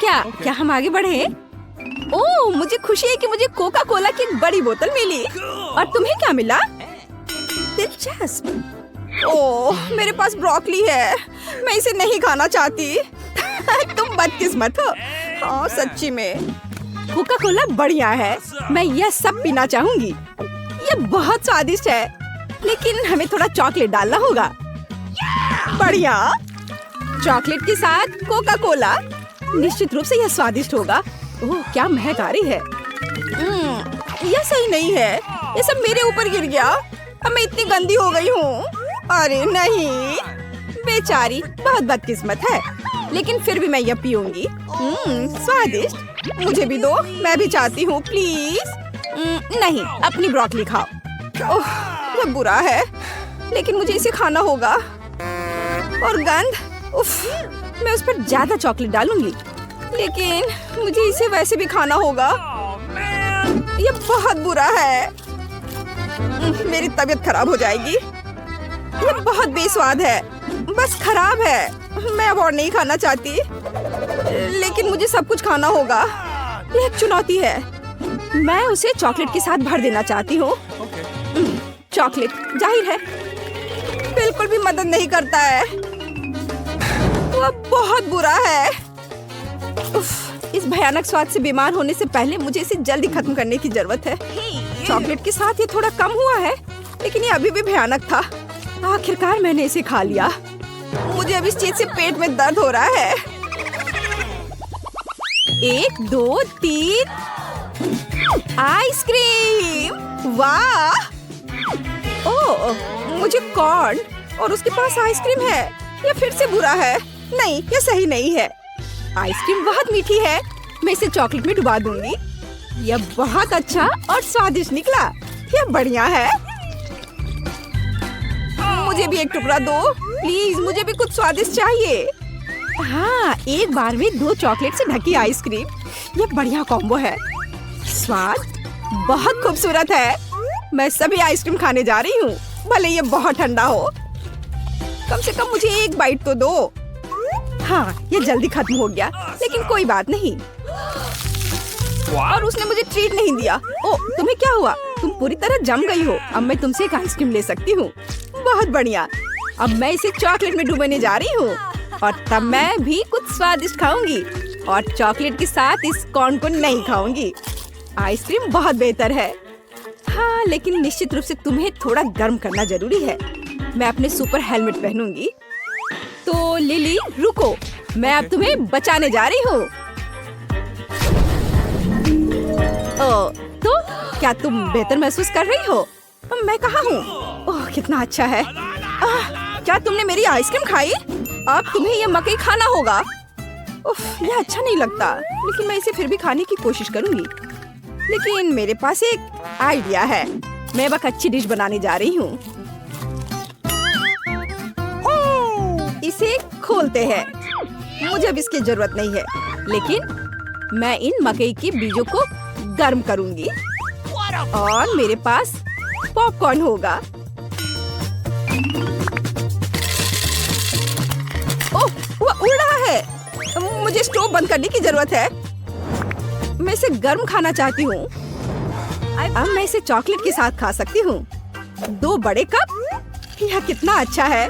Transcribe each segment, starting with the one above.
क्या क्या हम आगे बढ़े? ओह, मुझे खुशी है कि मुझे कोका कोला की एक बड़ी बोतल मिली। और तुम्हें क्या मिला? दिलचस्प। ओह, मेरे पास ब्रोकली है, मैं इसे नहीं खाना चाहती। तुम बदकिस्मत हो। हाँ, सच्ची में कोका कोला बढ़िया है, मैं यह सब पीना चाहूंगी। ये बहुत स्वादिष्ट है, लेकिन हमें थोड़ा चॉकलेट डालना होगा। बढ़िया, चॉकलेट के साथ कोका कोला, निश्चित रूप से यह स्वादिष्ट होगा। ओह, क्या महक आ रही है। यह सही नहीं है, ये सब मेरे ऊपर गिर गया। अब मैं इतनी गंदी हो गई हूँ। अरे नहीं, बेचारी, बहुत बदकिस्मत है, लेकिन फिर भी मैं यह पीऊंगी। स्वादिष्ट, मुझे भी दो, मैं भी चाहती हूँ, प्लीज। नहीं, अपनी ब्रोकली खाओ। ओह, यह बुरा है, लेकिन मुझे इसे खाना होगा। और गंध, उफ, मैं उस पर ज्यादा चॉकलेट डालूंगी, लेकिन मुझे इसे वैसे भी खाना होगा। यह बहुत बुरा है, मेरी तबीयत खराब हो जाएगी। यह बहुत बेस्वाद है, बस खराब है। मैं अब और नहीं खाना चाहती, लेकिन मुझे सब कुछ खाना होगा। यह एक चुनौती है। मैं उसे चॉकलेट के साथ भर देना चाहती हूँ। चॉकलेट, जाहिर है, बिल्कुल भी मदद नहीं करता है। वह बहुत बुरा है। उफ, इस भयानक स्वाद से बीमार होने से पहले मुझे इसे जल्दी खत्म करने की जरूरत है। चॉकलेट के साथ ये थोड़ा कम हुआ है, लेकिन ये अभी भी भयानक था। आखिरकार मैंने इसे खा लिया। मुझे अब इस चीज से पेट में दर्द हो रहा है। 1 2 3 आइसक्रीम, वाह! ओह, मुझे कॉर्न और उसके पास आइसक्रीम है। यह फिर से बुरा है। नहीं, यह सही नहीं है। आइसक्रीम बहुत मीठी है, मैं इसे चॉकलेट में डुबा दूंगी। यह बहुत अच्छा और स्वादिष्ट निकला। यह बढ़िया है। मुझे भी एक टुकड़ा दो, प्लीज, मुझे भी कुछ स्वादिष्ट चाहिए। हाँ, एक बार में 2 चॉकलेट से ढकी आइसक्रीम, यह बढ़िया कॉम्बो है। स्वाद बहुत खूबसूरत है। मैं सभी आइसक्रीम खाने जा रही हूँ, भले ये बहुत ठंडा हो। कम से कम मुझे एक बाइट तो दो। हाँ, ये जल्दी खत्म हो गया, लेकिन कोई बात नहीं। और उसने मुझे ट्रीट नहीं दिया। ओह, तुम्हें क्या हुआ? तुम पूरी तरह जम गई हो। अब मैं तुमसे एक आइसक्रीम ले सकती हूँ। बहुत बढ़िया। अब मैं इसे चॉकलेट में डुबाने जा रही हूँ, और तब मैं भी कुछ स्वादिष्ट खाऊंगी, और चॉकलेट के साथ इस कॉर्न को नहीं खाऊंगी। आइसक्रीम बहुत बेहतर है। हाँ, लेकिन निश्चित रूप से तुम्हें थोड़ा गर्म करना जरूरी है। मैं अपने सुपर हेलमेट पहनूंगी। तो लिली, रुको, मैं अब तुम्हें बचाने जा रही हूँ। तो क्या तुम बेहतर महसूस कर रही हो? मैं कहाँ हूँ? ओह, कितना अच्छा है। क्या तुमने मेरी आइसक्रीम खाई? अब तुम्हें ये मकई खाना होगा। उफ, यह अच्छा नहीं लगता, लेकिन मैं इसे फिर भी खाने की कोशिश करूंगी। लेकिन मेरे पास एक आइडिया है। मैं एक अच्छी डिश बनाने जा रही हूँ। इसे खोलते हैं। मुझे अब इसकी जरूरत नहीं है, लेकिन मैं इन मकई के बीजों को गर्म करूंगी, और मेरे पास पॉपकॉर्न होगा। ओह, वह उड़ रहा है। मुझे स्टोव बंद करने की जरूरत है। मैं इसे गर्म खाना चाहती हूँ। अब मैं इसे चॉकलेट के साथ खा सकती हूँ। 2 बड़े कप, यह कितना अच्छा है।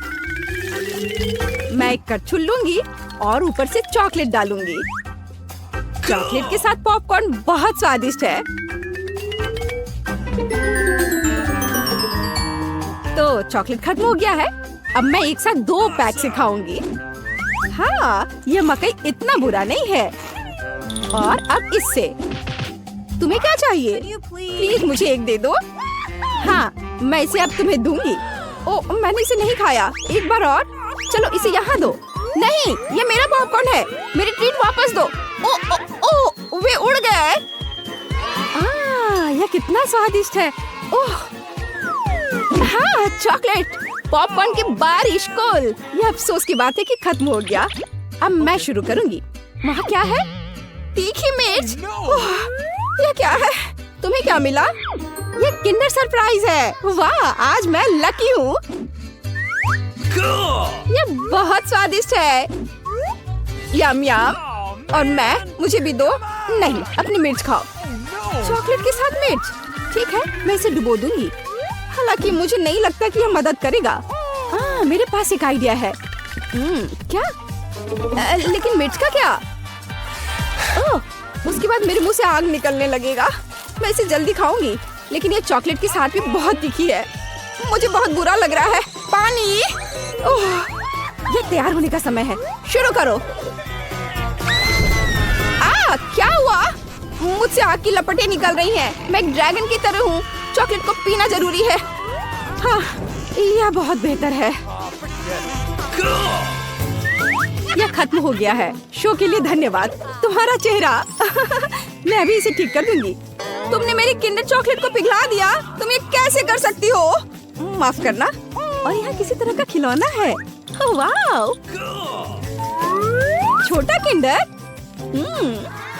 मैं एक कटछुल लूंगी और ऊपर से चॉकलेट डालूंगी। चॉकलेट के साथ पॉपकॉर्न बहुत स्वादिष्ट है। तो चॉकलेट खत्म हो गया है। अब मैं एक साथ 2 पैक से खाऊंगी। हाँ, यह मकई इतना बुरा नहीं है। और अब इससे तुम्हें क्या चाहिए? प्लीज मुझे एक दे दो। हाँ, मैं इसे अब तुम्हें दूंगी। ओह, मैंने इसे नहीं खाया। एक बार और। चलो, इसे यहाँ दो। नहीं, ये मेरा पॉपकॉर्न है। मेरी ट्रीट वापस दो। ओ, ओ, ओ, वे उड़ गए। यह कितना स्वादिष्ट है। ओह, हाँ, चॉकलेट, पॉपकॉर्न की बारिश। कोल, यह अफसोस की बात है कि खत्म हो गया। अब मैं शुरू करूंगी। वहाँ क्या है? तीखी मिर्च। ओह, यह क्या है? तुम्हें क्या मिला? ये किंडर सरप्राइज है। वाह, आज मैं लकी हूँ। ये बहुत स्वादिष्ट है। यम यम। और मुझे भी दो। नहीं, अपनी मिर्च खाओ। चॉकलेट के साथ मिर्च? ठीक है, मैं इसे डुबो दूंगी। हालांकि मुझे नहीं लगता कि यह मदद करेगा। मेरे पास एक आइडिया है। क्या? लेकिन मिर्च का क्या? ओह, उसके बाद मेरे मुंह से आग निकलने लगेगा। मैं इसे जल्दी खाऊंगी, लेकिन ये चॉकलेट के साथ भी बहुत तीखी है। मुझे बहुत बुरा लग रहा है। पानी। ओह, ये तैयार होने का समय है। शुरू करो। क्या हुआ? मुझसे आग की लपटें निकल रही हैं। मैं एक ड्रैगन की तरह हूँ। चॉकलेट को पीना जरूरी है। हाँ, यह बहुत बेहतर है। यह खत्म हो गया है। शो के लिए धन्यवाद। तुम्हारा चेहरा। मैं अभी इसे ठीक कर दूंगी। तुमने मेरी किंडर चॉकलेट को पिघला दिया। तुम ये कैसे कर सकती हो? माफ करना। और यहाँ किसी तरह का खिलौना है। वाह, छोटा किंडर।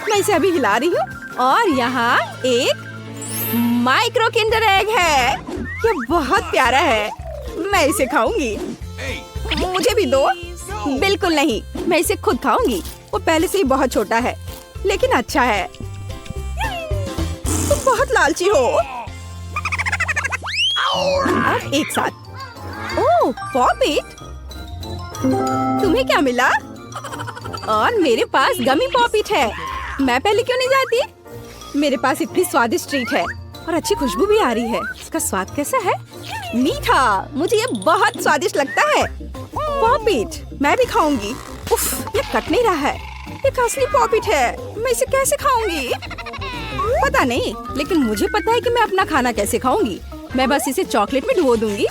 मैं इसे अभी हिला रही हूँ और यहाँ एक माइक्रो किंडर एग है। ये बहुत प्यारा है। मैं इसे खाऊंगी। मुझे भी दो। बिल्कुल नहीं, मैं इसे खुद खाऊंगी। वो पहले से ही बहुत छोटा है, लेकिन अच्छा है। तुम बहुत लालची हो। अब एक साथ। ओह, पॉपिट। तुम्हें क्या मिला? और मेरे पास गमी पॉपिट है। मैं पहले क्यों नहीं जाती? मेरे पास इतनी स्वादिष्ट ट्रीट है और अच्छी खुशबू भी आ रही है। इसका स्वाद कैसा है? मीठा। मुझे ये बहुत स्वादिष्ट लगता है। पॉपिट मैं भी खाऊंगी। उफ, ये कट नहीं रहा है। एक असली पॉपिट है। मैं इसे कैसे खाऊंगी? पता नहीं, लेकिन मुझे पता है कि मैं अपना खाना कैसे खाऊंगी। मैं बस इसे चॉकलेट में डुबो दूंगी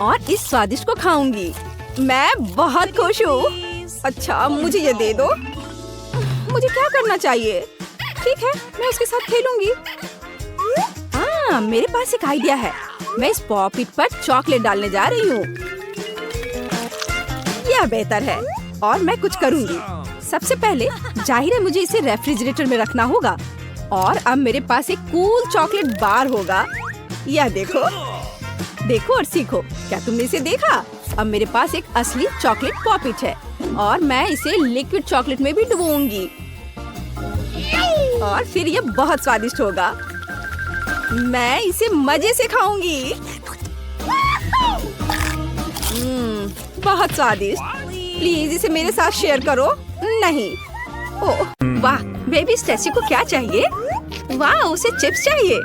और इस स्वादिष्ट को खाऊंगी। मैं बहुत खुश हूँ। अच्छा, मुझे ये दे दो। मुझे क्या करना चाहिए? ठीक है, मैं उसके साथ खेलूंगी। मेरे पास एक आइडिया है। मैं इस पॉपिट पर चॉकलेट डालने जा रही हूँ। यह बेहतर है और मैं कुछ करूंगी। सबसे पहले जाहिर है मुझे इसे रेफ्रिजरेटर में रखना होगा। और अब मेरे पास एक कूल चॉकलेट बार होगा। यह देखो, देखो और सीखो। क्या तुमने इसे देखा? अब मेरे पास एक असली चॉकलेट पॉपिट है और मैं इसे लिक्विड चॉकलेट में भी डुबोऊंगी और फिर ये बहुत स्वादिष्ट होगा। मैं इसे मजे से खाऊंगी। बहुत स्वादिष्ट। प्लीज इसे मेरे साथ शेयर करो। नहीं। ओह वाह, बेबी स्टेसी को क्या चाहिए? वाह, उसे चिप्स चाहिए।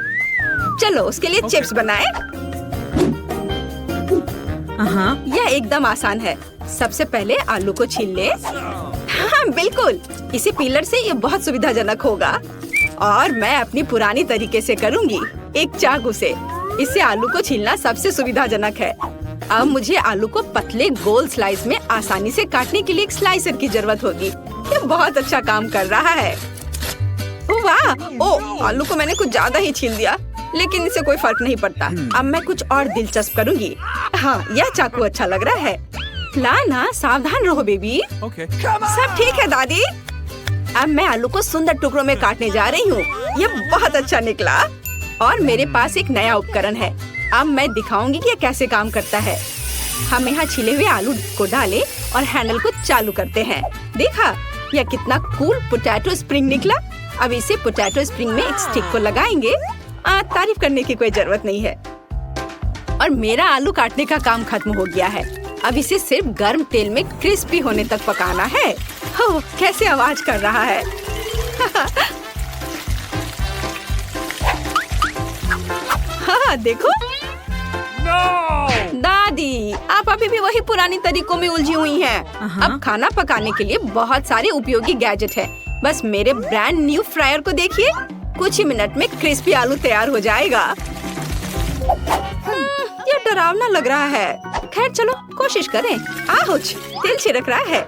चलो उसके लिए चिप्स बनाएं। यह एकदम आसान है। सबसे पहले आलू को छील ले। हाँ बिल्कुल, इसे पीलर से ये बहुत सुविधाजनक होगा। और मैं अपनी पुरानी तरीके से करूँगी, एक चाकू से। इससे आलू को छीलना सबसे सुविधाजनक है। अब मुझे आलू को पतले गोल स्लाइस में आसानी से काटने के लिए एक स्लाइसर की जरूरत होगी। ये बहुत अच्छा काम कर रहा है। वाह, ओ आलू को मैंने कुछ ज्यादा ही छील दिया, लेकिन इससे कोई फर्क नहीं पड़ता। अब मैं कुछ और दिलचस्प करूँगी। हाँ, यह चाकू अच्छा लग रहा है। लाना, सावधान रहो बेबी। सब ठीक है दादी। अब मैं आलू को सुंदर टुकड़ों में काटने जा रही हूँ। यह बहुत अच्छा निकला। और मेरे पास एक नया उपकरण है। अब मैं दिखाऊंगी कि यह कैसे काम करता है। हम यहाँ छिले हुए आलू को डालें और हैंडल को चालू करते हैं। देखा, यह कितना कूल पोटैटो स्प्रिंग निकला। अब इसे पोटैटो स्प्रिंग में एक स्टिक को लगाएंगे। तारीफ करने की कोई जरूरत नहीं है। और मेरा आलू काटने का काम खत्म हो गया है। अब इसे सिर्फ गर्म तेल में क्रिस्पी होने तक पकाना है। हो, कैसे आवाज कर रहा है। हाँ देखो। दादी, आप अभी भी वही पुरानी तरीकों में उलझी हुई हैं। अब खाना पकाने के लिए बहुत सारे उपयोगी गैजेट हैं। बस मेरे ब्रांड न्यू फ्रायर को देखिए। कुछ ही मिनट में क्रिस्पी आलू तैयार हो जाएगा। ये डरावना लग रहा है। खैर चलो कोशिश करें। आहुच, तेल छिड़क रहा है।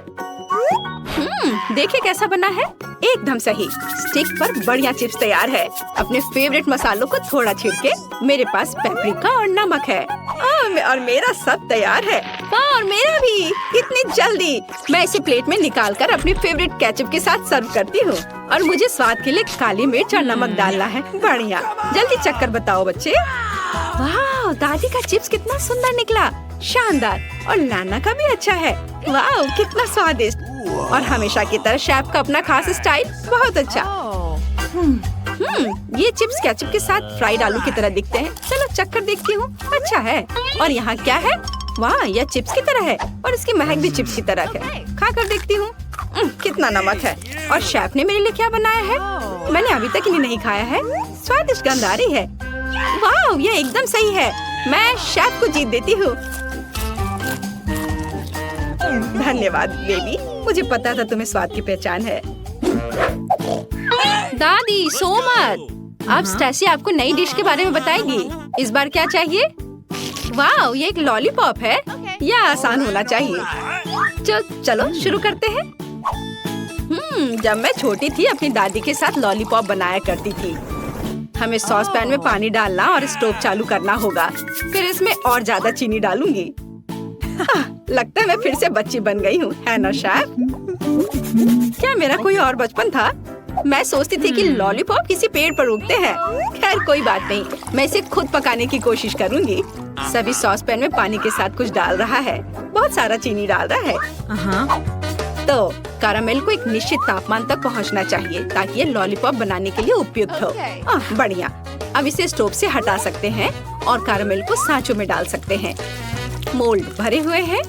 देखिए कैसा बना है। एकदम सही। स्टिक पर बढ़िया चिप्स तैयार है। अपने फेवरेट मसालों को थोड़ा छिड़के। मेरे पास पेपरिका और नमक है। और मेरा सब तैयार है। और मेरा भी। इतनी जल्दी। मैं इसे प्लेट में निकाल कर अपने फेवरेट केचप के साथ सर्व करती हूँ। और मुझे स्वाद के लिए काली मिर्च और नमक डालना है। बढ़िया। जल्दी चक्कर बताओ बच्चे। वाह, दादी का चिप्स कितना सुंदर निकला। शानदार। और नाना का भी अच्छा है। वाह, कितना स्वादिष्ट। और हमेशा की तरह शेफ का अपना खास स्टाइल। बहुत अच्छा। ये चिप्स केचप के साथ फ्राइड आलू की तरह दिखते हैं। चलो चक्कर देखती हूँ। अच्छा है। और यहाँ क्या है? वाह, यह चिप्स की तरह है और इसकी महक भी चिप्स की तरह है। खा कर देखती हूँ। कितना नमक है। और शेफ ने मेरे लिए क्या बनाया है? मैंने अभी तक इन्हें नहीं खाया है। स्वादिष्ट गंध आ रही है। वाह, यह एकदम सही है। मैं शेफ को जीत देती हूँ। धन्यवाद बेबी, मुझे पता था तुम्हें स्वाद की पहचान है। दादी सो मत। अब स्टेसी आपको नई डिश के बारे में बताएगी। इस बार क्या चाहिए? वाह, ये एक लॉलीपॉप है। यह आसान होना चाहिए। चलो शुरू करते हैं। जब मैं छोटी थी अपनी दादी के साथ लॉलीपॉप बनाया करती थी। हमें सॉस पैन में पानी डालना और स्टोव चालू करना होगा। फिर इसमें और ज्यादा चीनी डालूंगी। लगता है मैं फिर से बच्ची बन गई हूँ, है ना शेफ? क्या मेरा कोई और बचपन था? मैं सोचती थी कि लॉलीपॉप किसी पेड़ पर उगते हैं। खैर कोई बात नहीं, मैं इसे खुद पकाने की कोशिश करूंगी। सभी सॉस पैन में पानी के साथ कुछ डाल रहा है। बहुत सारा चीनी डाल रहा है। तो कैरामेल को एक निश्चित तापमान तक पहुंचना चाहिए ताकि ये लॉलीपॉप बनाने के लिए उपयुक्त हो। बढ़िया। अब इसे स्टोव से हटा सकते हैं और कैरामेल को सांचों में डाल सकते हैं। मोल्ड भरे हुए हैं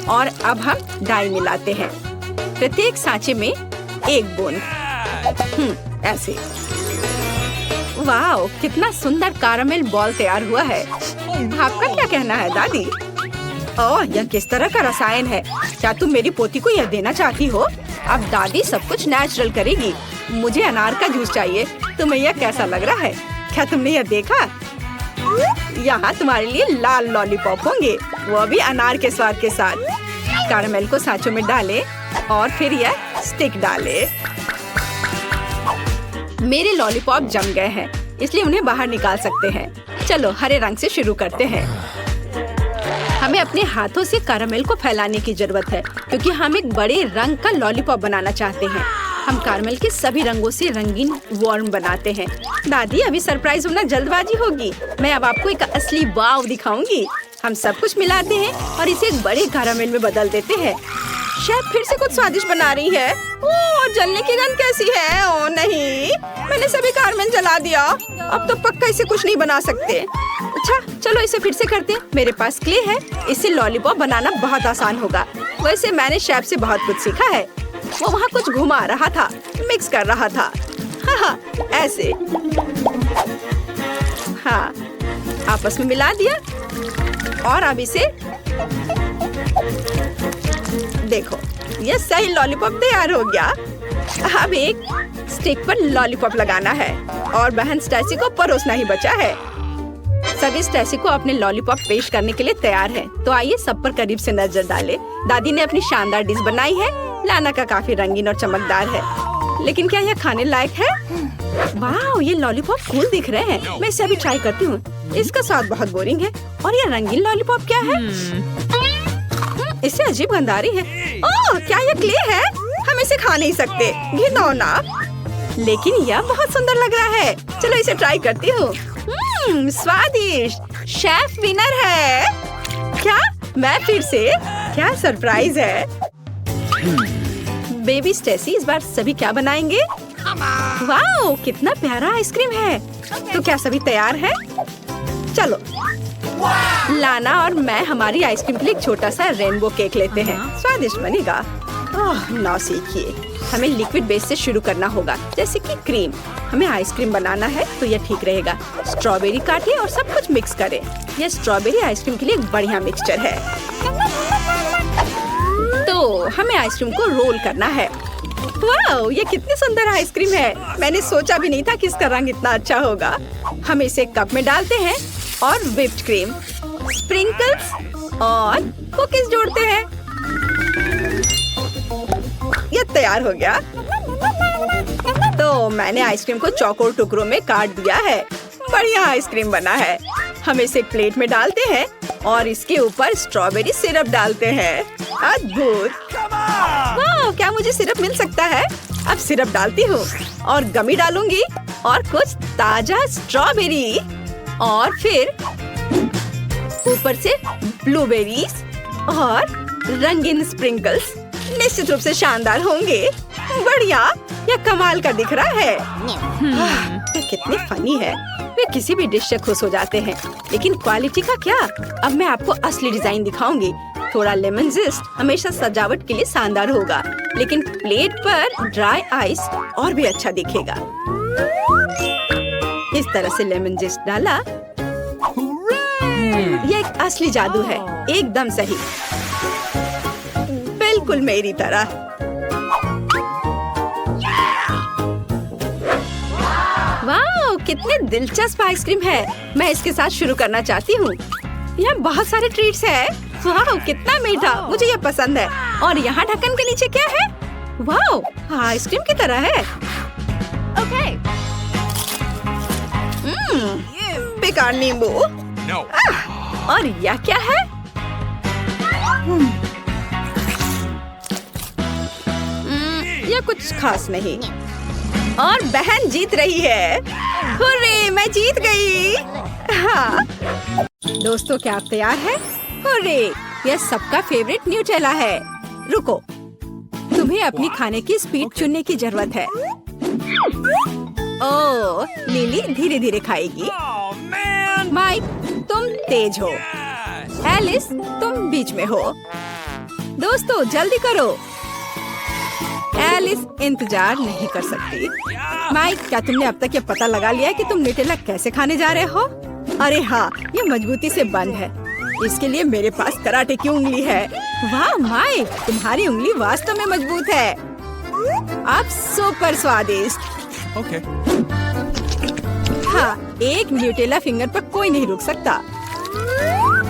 और अब हम डाई मिलाते हैं। प्रत्येक सांचे में एक बूंद। ऐसे। वाह, कितना सुंदर कैरामेल बॉल तैयार हुआ है। आपका क्या कहना है दादी? ओह, यह किस तरह का रसायन है? क्या तुम मेरी पोती को यह देना चाहती हो? अब दादी सब कुछ नेचुरल करेगी। मुझे अनार का जूस चाहिए। तुम्हें यह कैसा लग रहा है? क्या तुमने यह देखा? यहाँ तुम्हारे लिए लाल लॉलीपॉप होंगे, वो भी अनार के स्वाद के साथ। कैरामेल को सांचों में डालें और फिर यह स्टिक डालें। मेरे लॉलीपॉप जम गए हैं, इसलिए उन्हें बाहर निकाल सकते हैं। चलो हरे रंग से शुरू करते हैं। हमें अपने हाथों से कैरामेल को फैलाने की जरूरत है क्योंकि हम एक बड़े रंग का लॉलीपॉप बनाना चाहते हैं। हम कैरामेल के सभी रंगों से रंगीन वॉर्म बनाते हैं। दादी, अभी सरप्राइज होना जल्दबाजी होगी। मैं अब आपको एक असली वाव दिखाऊंगी। हम सब कुछ मिलाते हैं और इसे एक बड़े कैरामेल में बदल देते हैं। शेफ फिर से कुछ स्वादिष्ट बना रही है। ओह, जलने की गंध कैसी है? ओह नहीं, मैंने सभी कैरामेल जला दिया। अब तो पक्का इसे कुछ नहीं बना सकते। अच्छा, चलो इसे फिर से करते हैं। मेरे पास क्ले है, इससे लॉलीपॉप बनाना बहुत आसान होगा। वैसे मैंने शेफ से बहुत कुछ सीखा है। वो वहाँ कुछ घुमा रहा था, मिक्स कर रहा था। हाँ, ऐसे। हाँ, आपस में मिला दिया और अब इसे देखो, ये सही लॉलीपॉप तैयार हो गया। अब एक स्टिक पर लॉलीपॉप लगाना है और बहन स्टेसी को परोसना ही बचा है। सभी स्टेसी को अपने लॉलीपॉप पेश करने के लिए तैयार हैं। तो आइए सब पर करीब से नजर डालें। दादी ने अपनी शानदार डिश बनाई है। लाना का काफी रंगीन और चमकदार है, लेकिन क्या यह खाने लायक है? वाह, ये लॉलीपॉप कूल दिख रहे हैं। मैं इसे अभी ट्राई करती हूँ। इसका स्वाद बहुत बोरिंग है। और ये रंगीन लॉलीपॉप क्या है? इससे अजीब गंध आ रही है। ओह, क्या ये क्ले है? हम इसे खा नहीं सकते, घिनौना। लेकिन यह बहुत सुंदर लग रहा है। चलो इसे ट्राई करती हूँ। स्वादिष्ट। शेफ विनर है। क्या? मैं फिर से? क्या सरप्राइज है। बेबी स्टेसी इस बार सभी क्या बनाएंगे? वाह, कितना प्यारा आइसक्रीम है। तो क्या सभी तैयार हैं? चलो लाना और मैं हमारी आइसक्रीम के लिए एक छोटा सा रेनबो केक लेते हैं। स्वादिष्ट बनेगा। ना सीखिए, हमें लिक्विड बेस से शुरू करना होगा, जैसे कि क्रीम। हमें आइसक्रीम बनाना है तो यह ठीक रहेगा। स्ट्रॉबेरी काटें और सब कुछ मिक्स करें। यह स्ट्रॉबेरी आइसक्रीम के लिए एक बढ़िया मिक्सचर है। तो हमें आइसक्रीम को रोल करना है। वाह, ये कितनी सुंदर आइसक्रीम है। मैंने सोचा भी नहीं था कि इसका रंग इतना अच्छा होगा। हम इसे कप में डालते हैं और व्हिप्ड क्रीम, स्प्रिंकल्स और कुकीज जोड़ते हैं। ये तैयार हो गया। तो मैंने आइसक्रीम को चौकोर टुकड़ों में काट दिया है। बढ़िया आइसक्रीम बना है। हम इसे एक प्लेट में डालते हैं और इसके ऊपर स्ट्रॉबेरी सिरप डालते हैं। अद्भुत। वाह, क्या मुझे सिरप मिल सकता है? अब सिरप डालती हूँ और गमी डालूंगी और कुछ ताजा स्ट्रॉबेरी और फिर ऊपर से ब्लूबेरीज और रंगीन स्प्रिंकल्स। निश्चित रूप से शानदार होंगे। बढ़िया, यह कमाल का दिख रहा है। ये कितनी फनी है। वे किसी भी डिश से खुश हो जाते हैं, लेकिन क्वालिटी का क्या? अब मैं आपको असली डिजाइन दिखाऊंगी। थोड़ा लेमन जिस्ट हमेशा सजावट के लिए शानदार होगा, लेकिन प्लेट पर ड्राई आइस और भी अच्छा दिखेगा। इस तरह से लेमन जिस्ट डाला। ये एक असली जादू है, एकदम सही, बिल्कुल मेरी तरह। वाह, कितने दिलचस्प आइसक्रीम है। मैं इसके साथ शुरू करना चाहती हूँ। यहाँ बहुत सारे ट्रीट्स है। वाह, कितना मीठा, मुझे ये पसंद है। और यहाँ ढक्कन के नीचे क्या है? वाह, आइसक्रीम की तरह है। ओके। बेकार नींबू। और यह क्या है? यह कुछ खास नहीं। और बहन जीत रही है। हुर्रे, मैं जीत गई। हाँ। दोस्तों, क्या आप तैयार हैं? हुर्रे, यह सबका फेवरेट न्यूटेला है। रुको, तुम्हें अपनी खाने की स्पीड चुनने की जरूरत है। ओह, लिली धीरे धीरे खाएगी। माइक, तुम तेज हो। एलिस, तुम बीच में हो। दोस्तों, जल्दी करो। एलिस इंतजार नहीं कर सकती। माइक, क्या तुमने अब तक ये पता लगा लिया कि तुम न्यूटेला कैसे खाने जा रहे हो? अरे हाँ, ये मजबूती से बंद है। इसके लिए मेरे पास कराटे की उंगली है। वाह माइक, तुम्हारी उंगली वास्तव में मजबूत है। अब सुपर स्वादिष्ट। Okay. हाँ, एक न्यूटेला फिंगर पर कोई नहीं रुक सकता।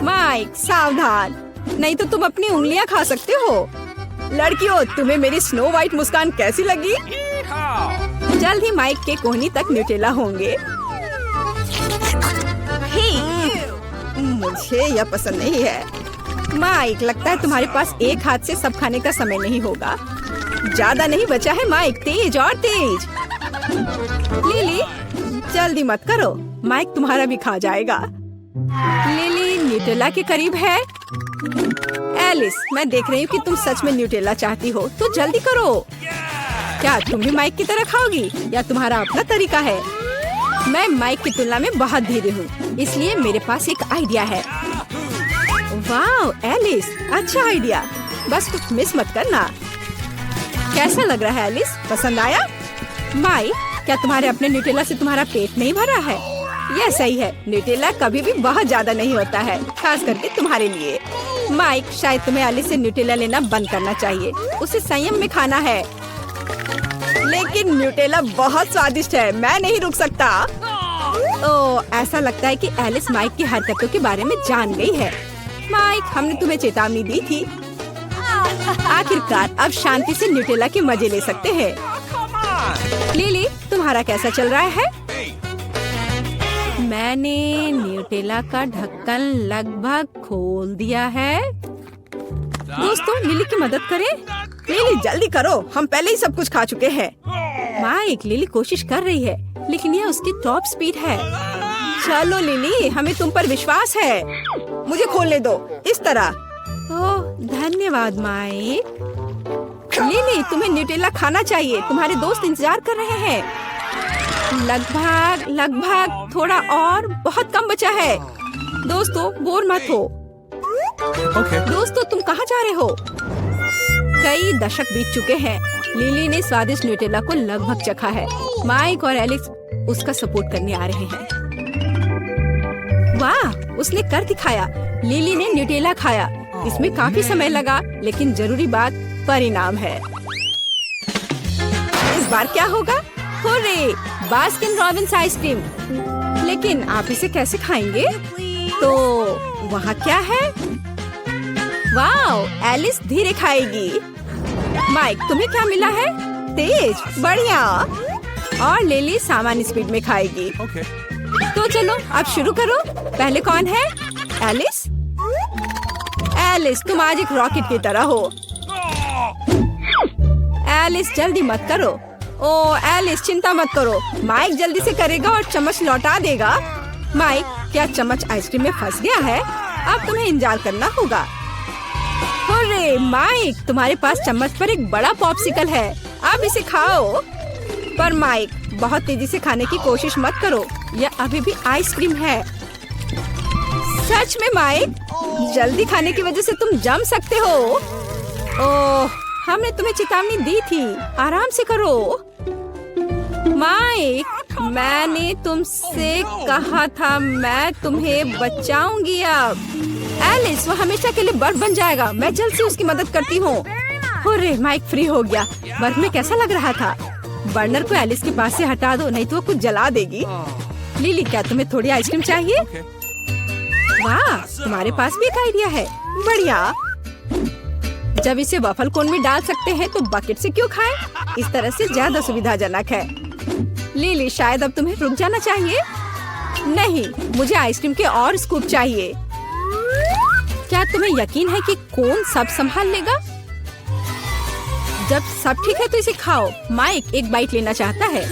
माइक, सावधान, नहीं तो तुम अपनी उंगलियां खा सकते हो। लड़कियों, तुम्हें मेरी स्नो व्हाइट मुस्कान कैसी लगी? जल्द ही माइक के कोहनी तक न्यूटेला होंगे। मुझे यह पसंद नहीं है। माइक, लगता है तुम्हारे पास एक हाथ से सब खाने का समय नहीं होगा। ज्यादा नहीं बचा है माइक, तेज और तेज। लिली, जल्दी मत करो, माइक तुम्हारा भी खा जाएगा। लिली न्यूटेला के करीब है। एलिस, मैं देख रही हूँ कि तुम सच में न्यूटेला चाहती हो, तो जल्दी करो। क्या तुम भी माइक की तरह खाओगी या तुम्हारा अपना तरीका है? मैं माइक की तुलना में बहुत धीरे हूँ, इसलिए मेरे पास एक आइडिया है। वाह एलिस, अच्छा आइडिया, बस कुछ मिस मत करना। कैसा लग रहा है एलिस, पसंद आया? माइक, क्या तुम्हारे अपने न्यूटेला से तुम्हारा पेट नहीं भरा है? यह सही है, न्यूटेला कभी भी बहुत ज्यादा नहीं होता है, खास करके तुम्हारे लिए। माइक, शायद तुम्हें एलिस से न्यूटेला लेना बंद करना चाहिए, उसे संयम में खाना है। लेकिन न्यूटेला बहुत स्वादिष्ट है, मैं नहीं रुक सकता। ओह, ऐसा लगता है कि एलिस माइक की हरकतों के बारे में जान गई है। माइक, हमने तुम्हें चेतावनी दी थी। आखिरकार अब शांति से न्यूटेला के मजे ले सकते हैं। लिली, तुम्हारा कैसा चल रहा है? मैंने न्यूटेला का ढक्कन लगभग खोल दिया है। दोस्तों, लिली की मदद करें। लिली, जल्दी करो, हम पहले ही सब कुछ खा चुके हैं। माइक, लिली कोशिश कर रही है, लेकिन यह उसकी टॉप स्पीड है। चलो लिली, हमें तुम पर विश्वास है। मुझे खोलने दो, इस तरह। ओह, धन्यवाद माइक। लिली, तुम्हें न्यूटेला खाना चाहिए, तुम्हारे दोस्त इंतजार कर रहे हैं। लगभग थोड़ा और, बहुत कम बचा है। दोस्तों, बोर मत हो। Okay. दोस्तों, तुम कहाँ जा रहे हो? कई दशक बीत चुके हैं, लिली ने स्वादिष्ट न्यूटेला को लगभग चखा है। माइक और एलिक्स उसका सपोर्ट करने आ रहे हैं। वाह, उसने कर दिखाया। लिली ने न्यूटेला खाया, इसमें काफी समय लगा, लेकिन जरूरी बात परिणाम है। इस बार क्या होगा? Hurray, Baskin Robbins ice cream. लेकिन आप इसे कैसे खाएंगे? तो वहाँ क्या है? वाह, एलिस धीरे खाएगी। माइक, तुम्हें क्या मिला है? तेज, बढ़िया। और लिली सामान्य स्पीड में खाएगी। Okay. तो चलो, अब शुरू करो। पहले कौन है? एलिस। एलिस, तुम आज एक रॉकेट की तरह हो। एलिस, जल्दी मत करो। ओ एलिस, चिंता मत करो, माइक जल्दी से करेगा और चम्मच लौटा देगा। माइक, क्या चम्मच आइसक्रीम में फंस गया है? अब तुम्हें इंतजार करना होगा। अरे माइक, तुम्हारे पास चम्मच पर एक बड़ा पॉप्सिकल है, अब इसे खाओ। पर माइक, बहुत तेजी से खाने की कोशिश मत करो, यह अभी भी आइसक्रीम है। सच में माइक, जल्दी खाने की वजह से तुम जम सकते हो। ओह, हमने तुम्हें चेतावनी दी थी, आराम से करो। माइक, मैंने तुमसे कहा था मैं तुम्हें बचाऊंगी। अब एलिस वो हमेशा के लिए बर्फ बन जाएगा, मैं जल्द से उसकी मदद करती हूँ। अरे माइक फ्री हो गया। बर्फ में कैसा लग रहा था? बर्नर को एलिस के पास से हटा दो, नहीं तो वो कुछ जला देगी। लिली, क्या तुम्हें थोड़ी आइसक्रीम चाहिए? वाह, तुम्हारे पास भी एक आइडिया है, बढ़िया। जब इसे वफल कोन में डाल सकते हैं तो बकेट से क्यों खाएं? इस तरह से ज्यादा सुविधाजनक है। लिली, शायद अब तुम्हें रुक जाना चाहिए। नहीं, मुझे आइसक्रीम के और स्कूप चाहिए। क्या तुम्हें यकीन है कि कोन सब संभाल लेगा? जब सब ठीक है तो इसे खाओ। माइक एक बाइट लेना चाहता है।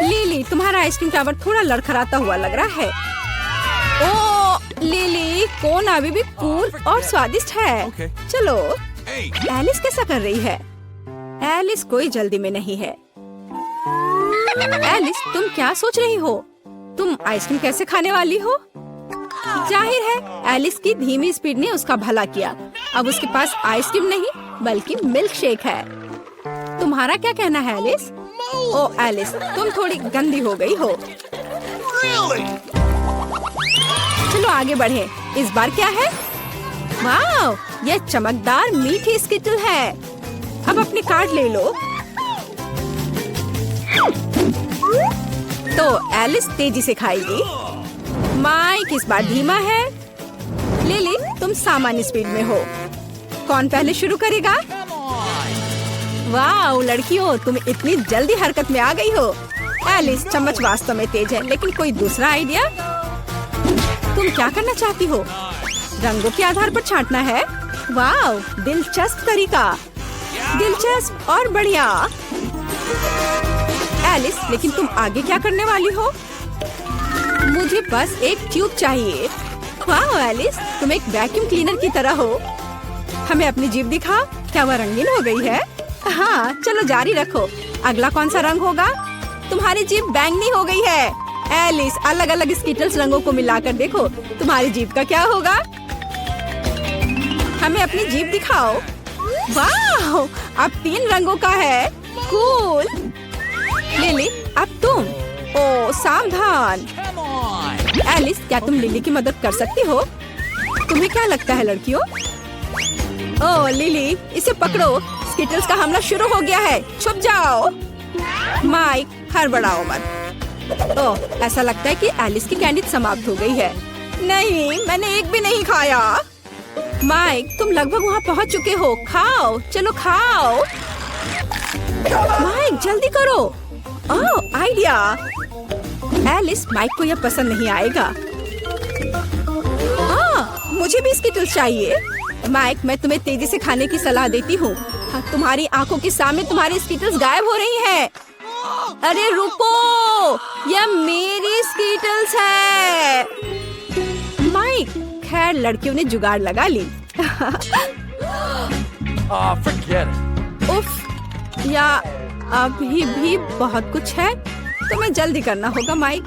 लिली, तुम्हारा आइसक्रीम टावर थोड़ा लड़खड़ाता हुआ लग रहा है। ओ लिली, कोन अभी भी कूल और स्वादिष्ट है। Okay. चलो। एलिस कैसा कर रही है? एलिस कोई जल्दी में नहीं है। एलिस, तुम क्या सोच रही हो? तुम आइसक्रीम कैसे खाने वाली हो? जाहिर है एलिस की धीमी स्पीड ने उसका भला किया। अब उसके पास आइसक्रीम नहीं बल्कि मिल्क शेक है। तुम्हारा क्या कहना है एलिस? ओ एलिस, तुम थोड़ी गंदी हो गई हो। चलो आगे बढ़े। इस बार क्या है? वाह, यह चमकदार मीठी स्किटल है। अब अपनी कार्ड ले लो। तो एलिस तेजी से खाएगी। माइक इस बार धीमा है। लिली, तुम सामान्य स्पीड में हो। कौन पहले शुरू करेगा? वाह लड़कियों, तुम इतनी जल्दी हरकत में आ गई हो। एलिस, चम्मच वास्तव में तेज है, लेकिन कोई दूसरा आइडिया? तुम क्या करना चाहती हो? रंगों के आधार पर छांटना है? वाह, दिलचस्प तरीका, दिलचस्प और बढ़िया। एलिस, लेकिन तुम आगे क्या करने वाली हो? मुझे बस एक ट्यूब चाहिए। वाह एलिस, तुम एक वैक्यूम क्लीनर की तरह हो। हमें अपनी जीभ दिखा, क्या वह रंगीन हो गई है? हाँ, चलो जारी रखो। अगला कौन सा रंग होगा? तुम्हारी जीभ बैंगनी हो गई है। एलिस, अलग अलग स्किटल्स रंगों को मिलाकर देखो, तुम्हारी जीभ का क्या होगा? हमें अपनी जीभ दिखाओ। वाह, अब 3 रंगों का है। कूल। लिली, अब तुम। ओ सावधान। एलिस, क्या तुम लिली की मदद कर सकती हो? तुम्हें क्या लगता है लड़कियों? ओ लिली, इसे पकड़ो, स्किटल्स का हमला शुरू हो गया है, छुप जाओ। माइक, हड़बड़ाओ मत। ओह, ऐसा लगता है कि एलिस की कैंडी समाप्त हो गई है। नहीं, मैंने एक भी नहीं खाया। माइक, तुम लगभग वहाँ पहुँच चुके हो, खाओ, चलो खाओ। माइक, जल्दी करो। ओह, आइडिया। एलिस, माइक को यह पसंद नहीं आएगा। मुझे भी स्किटल्स चाहिए। माइक, मैं तुम्हें तेजी से खाने की सलाह देती हूँ। तुम्हारी आंखों के सामने तुम्हारी स्किटल्स गायब हो रही हैं। अरे रुको, यह मेरी स्किटल्स है। माइक, खैर लड़कियों ने जुगाड़ लगा ली। Forget it. उफ, या अभी भी बहुत कुछ है, तुम्हें जल्दी करना होगा माइक।